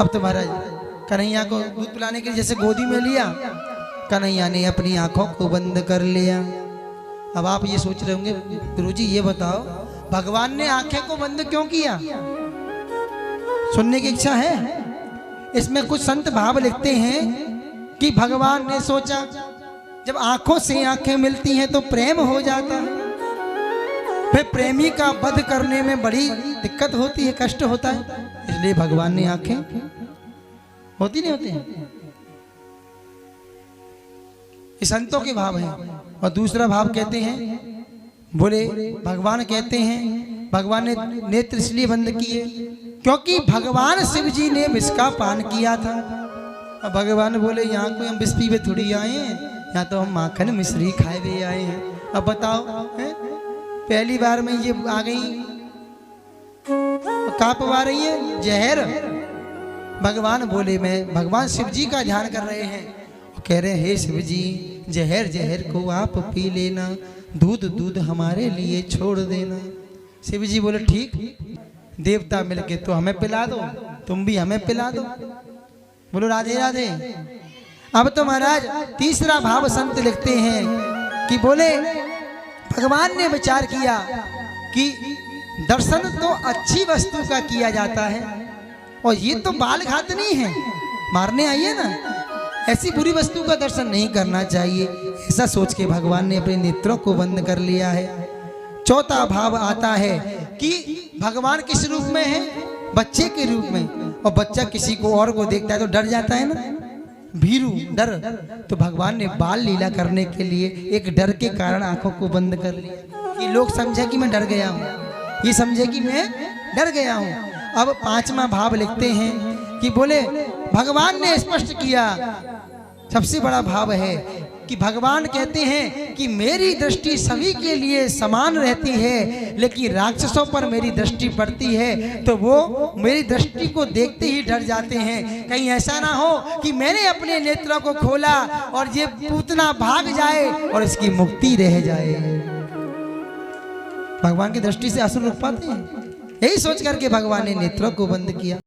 अब तो महाराज कन्हैया को दूध पिलाने के लिए जैसे गोदी में लिया, कन्हैया ने अपनी आंखों को बंद कर लिया। अब आप ये सोच रहे होंगे गुरुजी ये बताओ भगवान ने आंखें को बंद क्यों किया? सुनने की इच्छा है? इसमें कुछ संत भाव लिखते हैं कि भगवान ने सोचा जब आंखों से आंखें मिलती हैं तो प्रेम हो जाता है, फिर प्रेमी का वध करने में बड़ी दिक्कत होती है, कष्ट होता है, इसलिए भगवान ने आंखें होती नहीं होती हैं। ये संतों के भाव हैं। और दूसरा भाव कहते हैं, बोले भगवान कहते हैं भगवान ने नेत्र इसलिए बंद किए क्योंकि भगवान शिव जी ने विष का पान किया था। अब भगवान बोले यहाँ कोई हम विष पीवे थोड़ी आए हैं, यहाँ तो हम माखन मिश्री खाए हुए आए हैं। अब बताओ है? पहली बार में ये आ गई, कहाँ पवा रही है? जहर। भगवान बोले मैं भगवान शिव जी का ध्यान कर रहे हैं, कह रहे हैं हे शिव जी जहर जहर को आप पी लेना, दूध दूध हमारे लिए छोड़ देना। शिव जी बोले ठीक, देवता मिलके तो हमें पिला दो, तुम भी हमें पिला दो। बोलो राधे राधे। अब तो महाराज तीसरा भाव संत लिखते हैं कि बोले भगवान ने विचार किया कि दर्शन तो अच्छी वस्तु का किया जाता है और ये तो बाल घात नहीं है, मारने आई है ना, ऐसी बुरी वस्तु का दर्शन नहीं करना चाहिए। ऐसा सोच के भगवान ने अपने नेत्रों को बंद कर लिया है। चौथा भाव आता है कि भगवान किस रूप में है? बच्चे के रूप में। और बच्चा किसी को और को देखता है तो डर जाता है ना, भीरू डर। तो भगवान ने बाल लीला करने के लिए एक डर के कारण आंखों को बंद कर लिया कि लोग समझे कि मैं डर गया हूँ, ये समझे कि मैं डर गया हूँ। अब पांचवा भाव लिखते हैं कि बोले भगवान ने स्पष्ट किया, सबसे बड़ा भाव है कि भगवान कहते हैं कि मेरी दृष्टि सभी के लिए समान रहती है, लेकिन राक्षसों पर मेरी दृष्टि पड़ती है तो वो मेरी दृष्टि को देखते ही डर जाते हैं। कहीं ऐसा ना हो कि मैंने अपने नेत्रों को खोला और ये पूतना भाग जाए और इसकी मुक्ति रह जाए। भगवान की दृष्टि से असुर रुक पाते हैं? यही सोच करके भगवान ने नेत्रों को बंद किया।